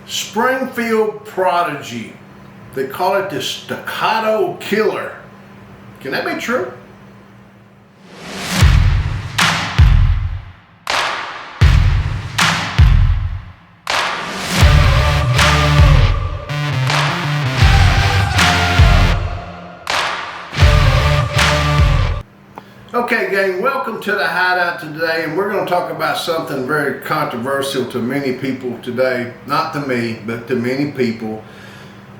Springfield Prodigy. They call it the Staccato Killer. Can that be true? Okay gang, welcome to the Hideout today, and we're going to talk about something very controversial to many people today. Not to me, but to many people.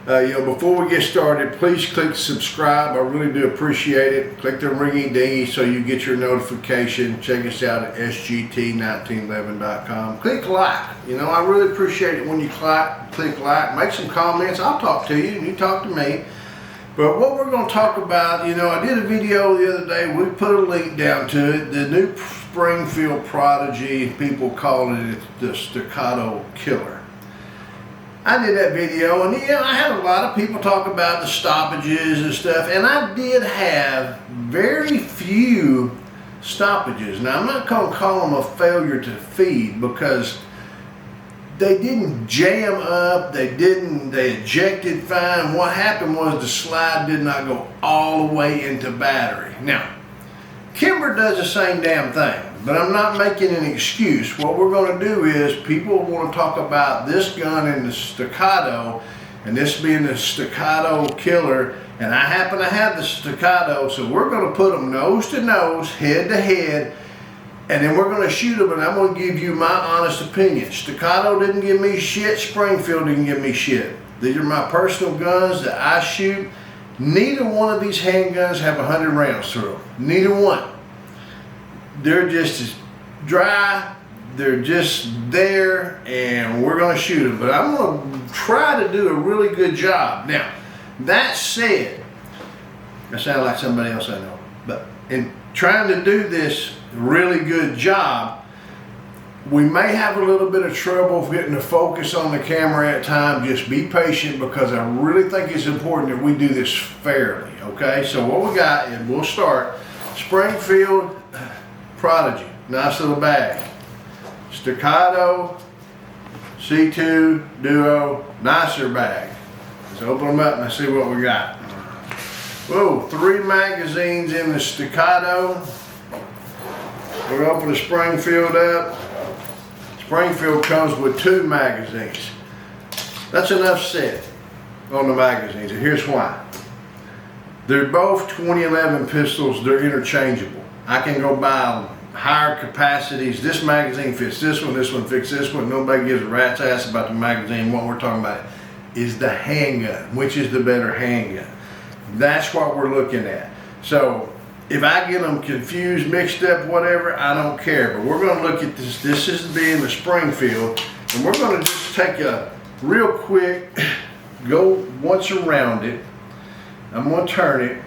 Before we get started, please click subscribe. I really do appreciate it. Click the ringy dingy so you get your notification. Check us out at sgt1911.com. Click like. I really appreciate it when you click like. Make some comments. I'll talk to you and you talk to me. But what we're going to talk about, I did a video the other day. We put a link down to it. The new Springfield Prodigy, people call it the Staccato Killer. I did that video, and I had a lot of people talk about the stoppages and stuff, and I did have very few stoppages. Now, I'm not going to call them a failure to feed because they didn't jam up, they ejected fine. What happened was the slide did not go all the way into battery. Now, Kimber does the same damn thing, but I'm not making an excuse. What we're going to do is, people want to talk about this gun and the Staccato, and this being the Staccato Killer, and I happen to have the Staccato, so we're going to put them nose to nose, head to head, and then we're going to shoot them, and I'm going to give you my honest opinion. Staccato didn't give me shit. Springfield didn't give me shit. These are my personal guns that I shoot. Neither one of these handguns have 100 rounds through them. Neither one. They're just as dry. They're just there, and we're going to shoot them. But I'm going to try to do a really good job. Now, that said, I sound like somebody else I know, but in trying to do this really good job, we may have a little bit of trouble getting the focus on the camera at times. Just be patient, because I really think it's important that we do this fairly, okay? So what we got is, we'll start Springfield Prodigy, nice little bag. Staccato C2 Duo, nicer bag. Let's open them up and let's see what we got. Whoa, 3 magazines in the Staccato. We're going to open the Springfield up. Springfield comes with 2 magazines. That's enough said on the magazines, and here's why. They're both 2011 pistols. They're interchangeable. I can go buy higher capacities. This magazine fits this one fits this one. Nobody gives a rat's ass about the magazine. What we're talking about is the handgun. Which is the better handgun? That's what we're looking at. So if I get them confused, mixed up, whatever, I don't care. But we're going to look at this. This is being the Springfield, and we're going to just take a real quick, go once around it. I'm going to turn it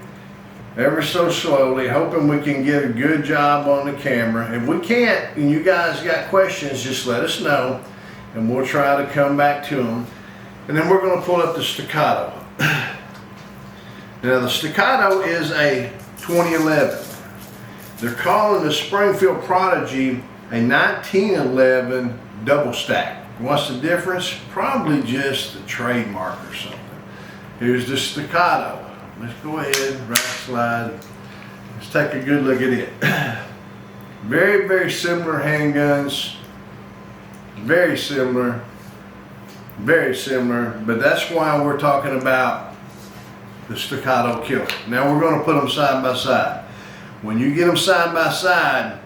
ever so slowly, hoping we can get a good job on the camera. If we can't, and you guys got questions, just let us know, and we'll try to come back to them. And then we're going to pull up the Staccato. Now the Staccato is a 2011. They're calling the Springfield Prodigy a 1911 double stack. What's the difference? Probably just the trademark or something. Here's the Staccato. Let's go ahead, right slide. Let's take a good look at it. Very, very similar handguns. Very similar. Very similar. But that's why we're talking about the Staccato Killer. Now we're going to put them side by side. When you get them side by side,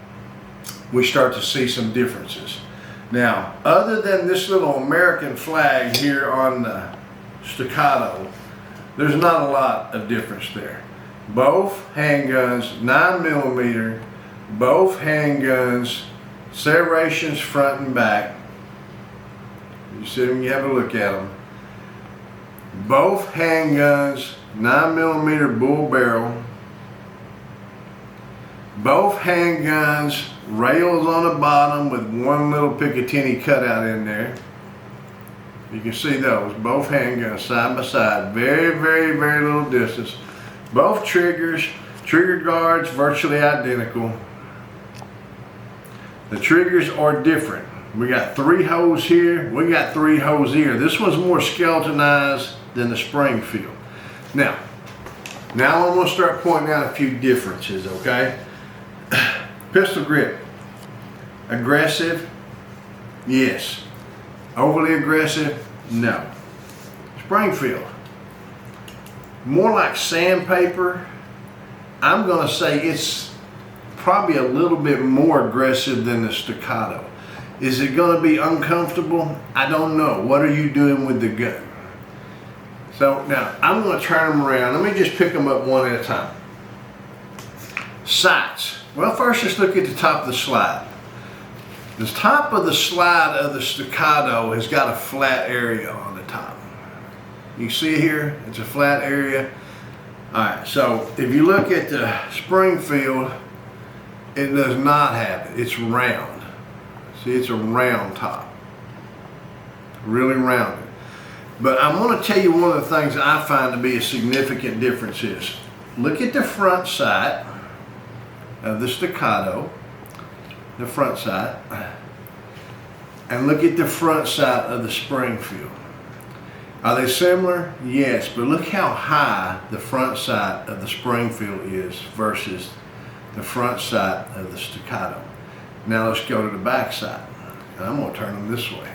we start to see some differences. Now, other than this little American flag here on the Staccato, there's not a lot of difference there. Both handguns, 9mm, both handguns, serrations front and back. You see them, you have a look at them. Both handguns, 9mm bull barrel. Both handguns, rails on the bottom with one little Picatinny cutout in there. You can see those, both handguns side by side, very, very, very little distance. Both triggers, trigger guards virtually identical. The triggers are different. We got 3 holes here. We got 3 holes here. This one's more skeletonized than the Springfield. Now I'm going to start pointing out a few differences, okay? Pistol grip. Aggressive? Yes. Overly aggressive? No. Springfield. More like sandpaper. I'm going to say it's probably a little bit more aggressive than the Staccato. Is it going to be uncomfortable? I don't know. What are you doing with the gun? So now I'm going to turn them around. Let me just pick them up one at a time. Sights. Well, first let's look at the top of the slide. The top of the slide of the Staccato has got a flat area on the top. You see here, it's a flat area. All right, so if you look at the Springfield, it does not have it. It's round. See, it's a round top. Really rounded. But I'm going to tell you one of the things I find to be a significant difference is, look at the front sight of the Staccato, the front sight, and look at the front sight of the Springfield. Are they similar? Yes, but look how high the front sight of the Springfield is versus the front sight of the Staccato. Now let's go to the back side. And I'm going to turn them this way.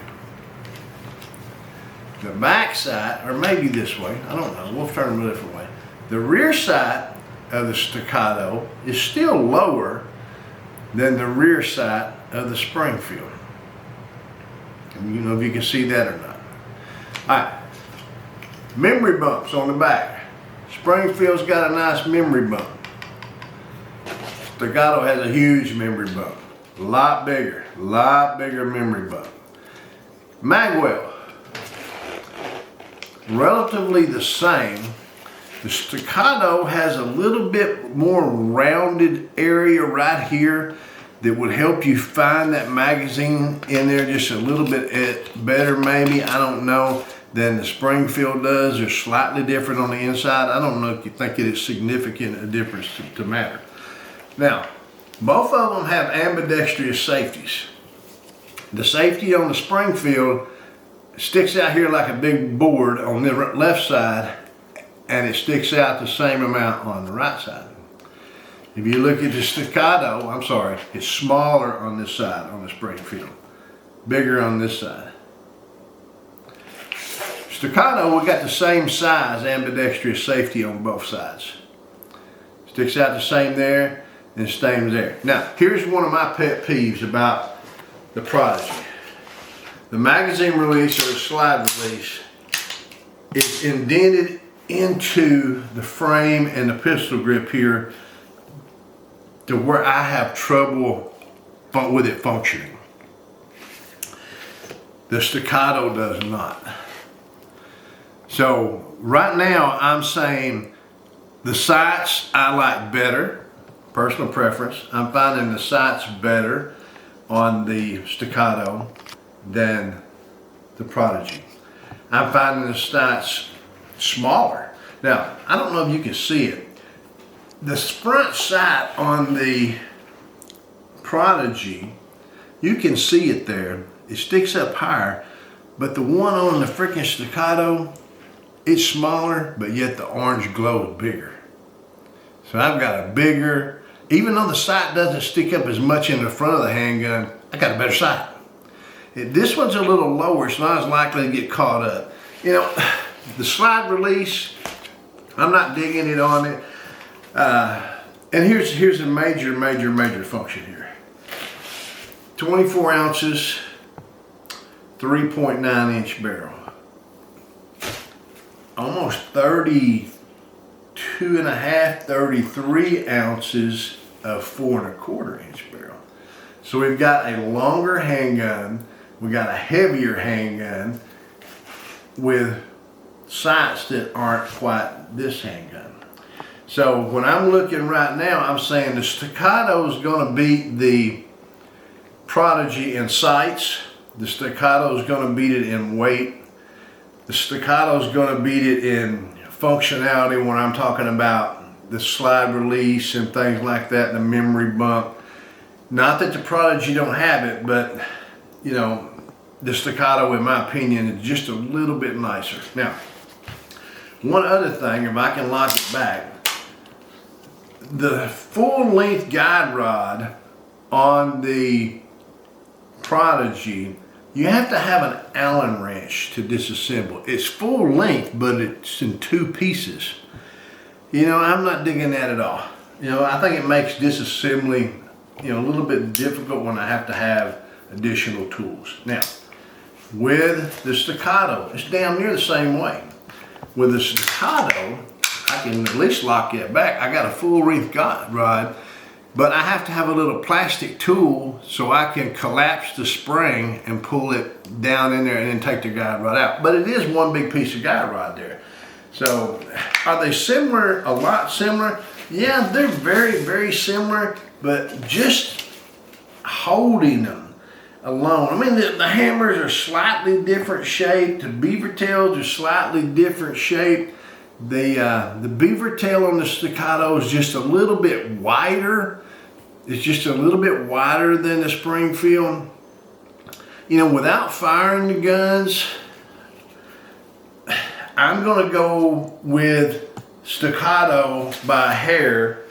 The back sight, or maybe this way, I don't know, we'll turn them a different way. The rear sight of the Staccato is still lower than the rear sight of the Springfield. And you know if you can see that or not. All right. Memory bumps on the back. Springfield's got a nice memory bump. Staccato has a huge memory bump. A lot bigger memory bump. Magwell. Relatively the same. The Staccato has a little bit more rounded area right here that would help you find that magazine in there just a little bit better maybe, I don't know, than the Springfield does. They're slightly different on the inside. I don't know if you think it is significant a difference to matter. Now, both of them have ambidextrous safeties. The safety on the Springfield sticks out here like a big board on the left side, and it sticks out the same amount on the right side. If you look at the Staccato, I'm sorry, it's smaller on this side on the Springfield, bigger on this side. Staccato, we got the same size ambidextrous safety on both sides. Sticks out the same there and stays there. Now, here's one of my pet peeves about the Prodigy. The magazine release or the slide release is indented into the frame and the pistol grip here to where I have trouble with it functioning. The Staccato does not. So right now I'm saying the sights I like better, personal preference. I'm finding the sights better on the Staccato than the Prodigy. I'm finding the sights smaller. Now, I don't know if you can see it. The front sight on the Prodigy, you can see it there. It sticks up higher, but the one on the freaking Staccato, it's smaller, but yet the orange glow is bigger. So I've got a bigger, even though the sight doesn't stick up as much in the front of the handgun, I got a better sight. This one's a little lower, it's not as likely to get caught up. You know, the slide release, I'm not digging it on it. And here's a major function here. 24 ounces, 3.9 inch barrel. Almost 32 and a half, 33 ounces of 4.25 inch barrel. So we've got a longer handgun, we got a heavier handgun with sights that aren't quite this handgun. So when I'm looking right now, I'm saying the Staccato is going to beat the Prodigy in sights. The Staccato is going to beat it in weight. The Staccato is going to beat it in functionality when I'm talking about the slide release and things like that, the memory bump. Not that the Prodigy don't have it, but you know, the Staccato, in my opinion, is just a little bit nicer. Now, one other thing, if I can lock it back, the full length guide rod on the Prodigy, you have to have an Allen wrench to disassemble. It's full length, but it's in 2 pieces. You know, I'm not digging that at all. You know, I think it makes disassembly, you know, a little bit difficult when I have to have additional tools. Now, with the Staccato, it's damn near the same way. With the Staccato, I can at least lock it back. I got a full length guide rod, but I have to have a little plastic tool so I can collapse the spring and pull it down in there and then take the guide rod out. But it is one big piece of guide rod there. So are they similar? A lot similar? Yeah, they're very, very similar, but just holding them alone. I mean, the hammers are slightly different shape. The beaver tails are slightly different shape. The beaver tail on the Staccato is just a little bit wider. It's just a little bit wider than the Springfield. You know, without firing the guns, I'm gonna go with Staccato by hair,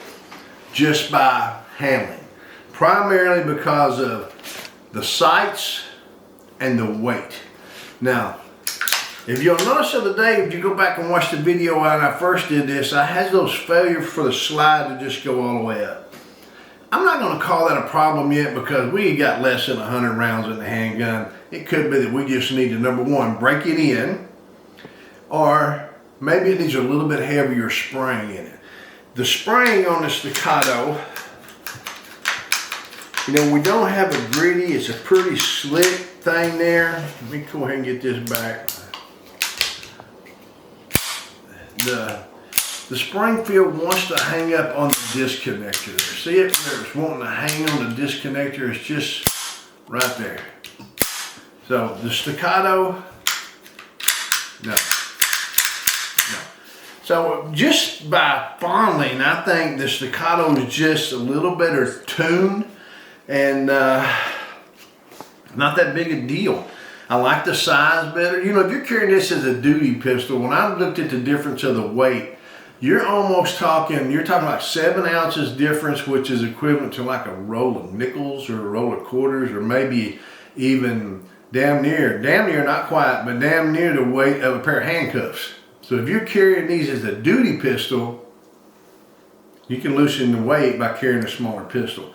just by handling. Primarily because of the sights and the weight. Now, if you'll notice the other day, if you go back and watch the video when I first did this, I had those failures for the slide to just go all the way up. I'm not going to call that a problem yet because we got less than 100 rounds in the handgun. It could be that we just need to, number one, break it in, or maybe it needs a little bit heavier spring in it. The spring on the Staccato, you know, we don't have a gritty. It's a pretty slick thing there. Let me go ahead and get this back. The Springfield wants to hang up on the disconnector there. See it there? It's wanting to hang on the disconnector. It's just right there. So the Staccato, no. So just by fondling, I think the Staccato is just a little better tuned and not that big a deal. I like the size better. You know, if you're carrying this as a duty pistol, when I looked at the difference of the weight, you're talking like 7 ounces difference, which is equivalent to like a roll of nickels or a roll of quarters, or maybe even damn near, not quite, but damn near the weight of a pair of handcuffs. So if you're carrying these as a duty pistol, you can loosen the weight by carrying a smaller pistol.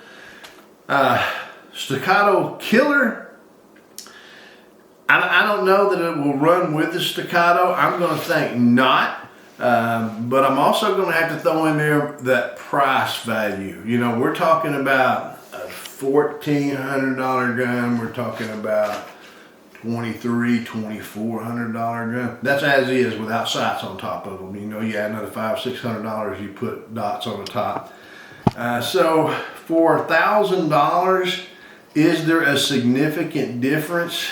Staccato killer. I don't know that it will run with the Staccato. I'm going to think not. But I'm also going to have to throw in there that price value. You know, we're talking about a $1,400 gun. We're talking about $2,300, $2,400 gun. That's as is without sights on top of them. You know, you add another $500, $600, you put dots on the top. So for $1,000, is there a significant difference?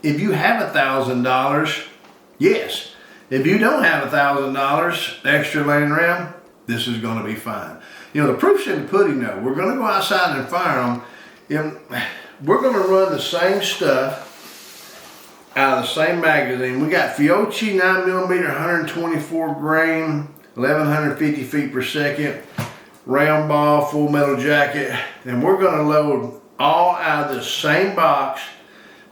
If you have $1,000, yes. If you don't have $1,000 extra laying around, this is going to be fine. You know, the proof's in the pudding though. We're going to go outside and fire them. You know, we're going to run the same stuff out of the same magazine. We got Fiocchi 9mm, 124 grain, 1150 feet per second, round ball, full metal jacket, and we're going to load all out of the same box.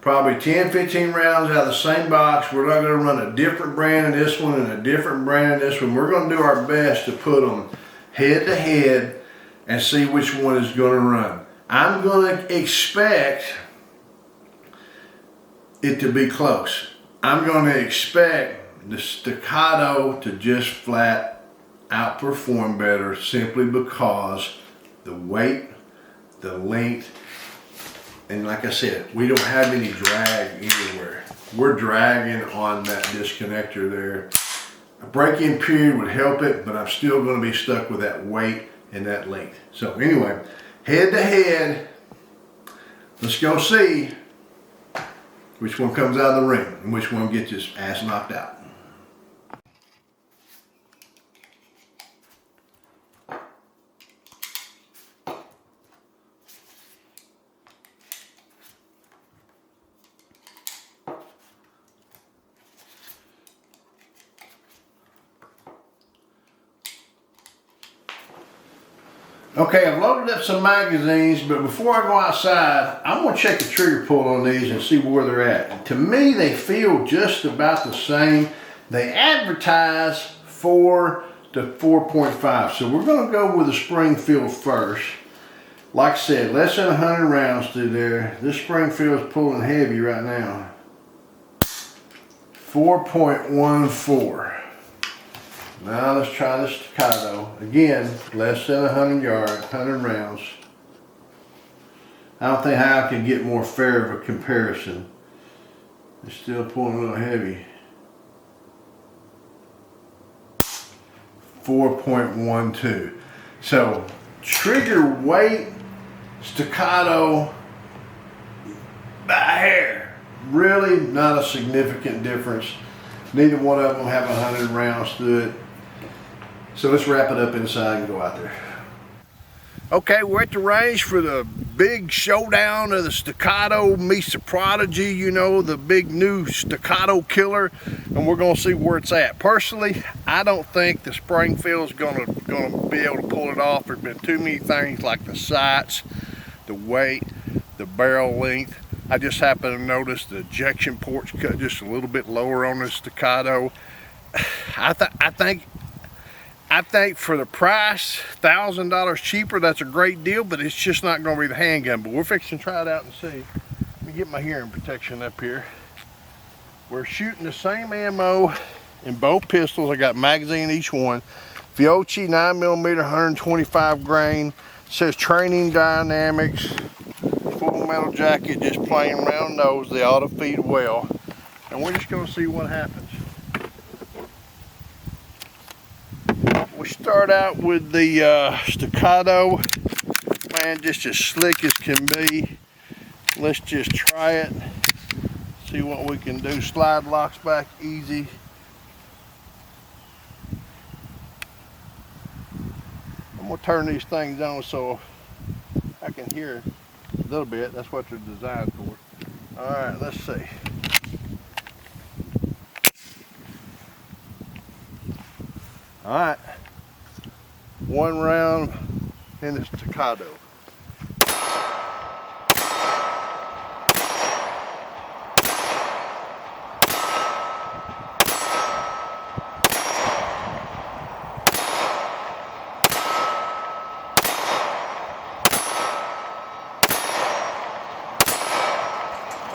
Probably 10, 15 rounds out of the same box. We're not going to run a different brand in this one and a different brand in this one. We're going to do our best to put them head to head and see which one is going to run. I'm going to expect it to be close. I'm going to expect the Staccato to just flat outperform better simply because the weight, the length, and like I said, we don't have any drag anywhere. We're dragging on that disconnector there. A break-in period would help it, but I'm still going to be stuck with that weight and that length. So anyway, head to head, let's go see which one comes out of the ring and which one gets his ass knocked out. Okay, I've loaded up some magazines, but before I go outside, I'm gonna check the trigger pull on these and see where they're at. To me, they feel just about the same. They advertise 4 to 4.5, so we're gonna go with the Springfield first. Like I said, less than 100 rounds through there. This Springfield is pulling heavy right now. 4.14. Now let's try the Staccato. Again, less than 100 yards, 100 rounds. I don't think how I can get more fair of a comparison. It's still pulling a little heavy. 4.12. So trigger weight, Staccato by a hair. Really not a significant difference. Neither one of them have 100 rounds through it. So let's wrap it up inside and go out there. Okay, we're at the range for the big showdown of the Staccato meets the Prodigy, you know, the big new Staccato killer, and we're gonna see where it's at. Personally, I don't think the Springfield's gonna be able to pull it off. There's been too many things like the sights, the weight, the barrel length. I just happen to notice the ejection port's cut just a little bit lower on the Staccato. I think for the price, $1,000 cheaper, that's a great deal, but it's just not going to be the handgun. But we're fixing to try it out and see. Let me get my hearing protection up here. We're shooting the same ammo in both pistols. I got magazine in each one. Fiocchi 9mm, 125 grain. It says training dynamics. Full metal jacket, just plain round nose. They ought to feed well. And we're just going to see what happens. We start out with the Staccato, man, just as slick as can be. Let's just try it, see what we can do. Slide locks back easy. I'm gonna turn these things on so I can hear a little bit. That's what they're designed for. All right, let's see. All right. One round in the Staccato.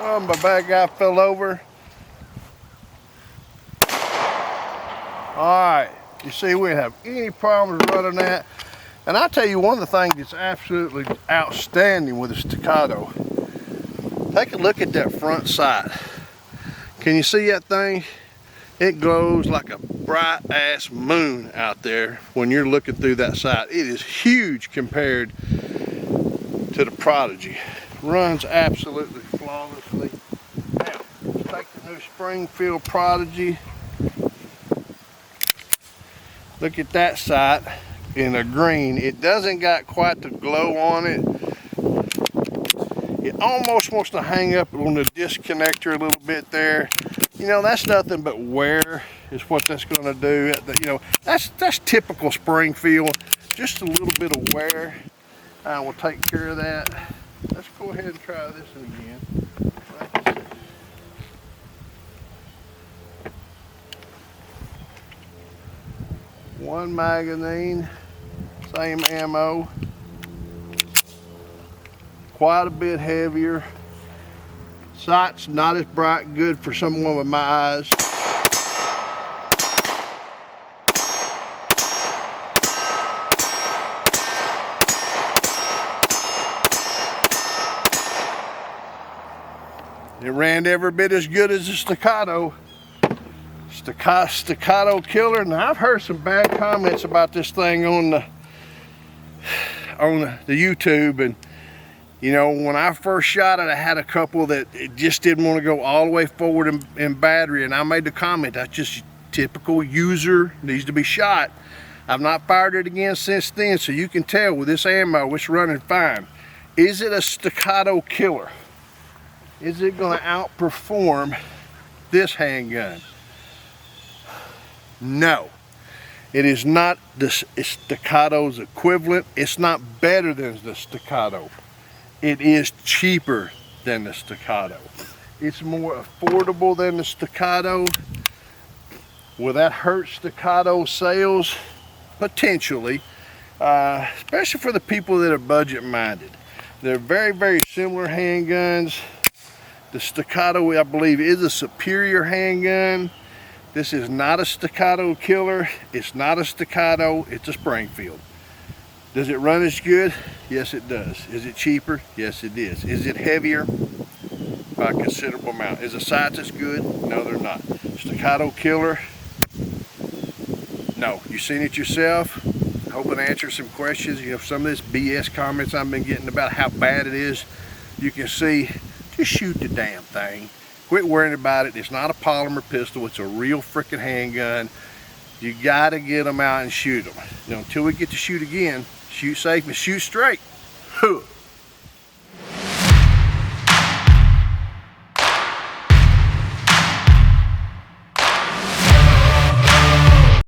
Oh, my bad guy fell over. All right. You see, we didn't have any problems running that. And I'll tell you one of the things that's absolutely outstanding with the Staccato. Take a look at that front sight. Can you see that thing? It glows like a bright ass moon out there when you're looking through that sight. It is huge compared to the Prodigy. Runs absolutely flawlessly. Now, let's take the new Springfield Prodigy. Look at that sight in a green. It doesn't got quite the glow on it. It almost wants to hang up on the disconnector a little bit there. You know, that's nothing but wear is what that's going to do. You know, that's typical Springfield. Just a little bit of wear. I will take care of that. Let's go ahead and try this again. One magazine, same ammo, quite a bit heavier. Sight's not as bright, good for someone with my eyes. It ran every bit as good as the Staccato. Staccato killer. Now I've heard some bad comments about this thing on the YouTube, and you know, when I first shot it, I had a couple that it just didn't want to go all the way forward in battery, and I made the comment, that's just typical user, needs to be shot. I've not fired it again since then, so you can tell with this ammo it's running fine. Is it a Staccato killer? Is it going to outperform this handgun? No. It is not the Staccato's equivalent. It's not better than the Staccato. It is cheaper than the Staccato. It's more affordable than the Staccato. Will that hurt Staccato sales? Potentially, especially for the people that are budget minded. They're very, very similar handguns. The Staccato, I believe, is a superior handgun. This is not a Staccato killer. It's not a Staccato, it's a Springfield. Does it run as good? Yes, it does. Is it cheaper? Yes, it is. Is it heavier? By a considerable amount. Is the sights as good? No, they're not. Staccato killer? No. You seen it yourself? Hoping to answer some questions. You know, some of this BS comments I've been getting about how bad it is. You can see, just shoot the damn thing. Quit worrying about it. It's not a polymer pistol. It's a real freaking handgun. You got to get them out and shoot them. You know, until we get to shoot again, shoot safe and shoot straight. Huh.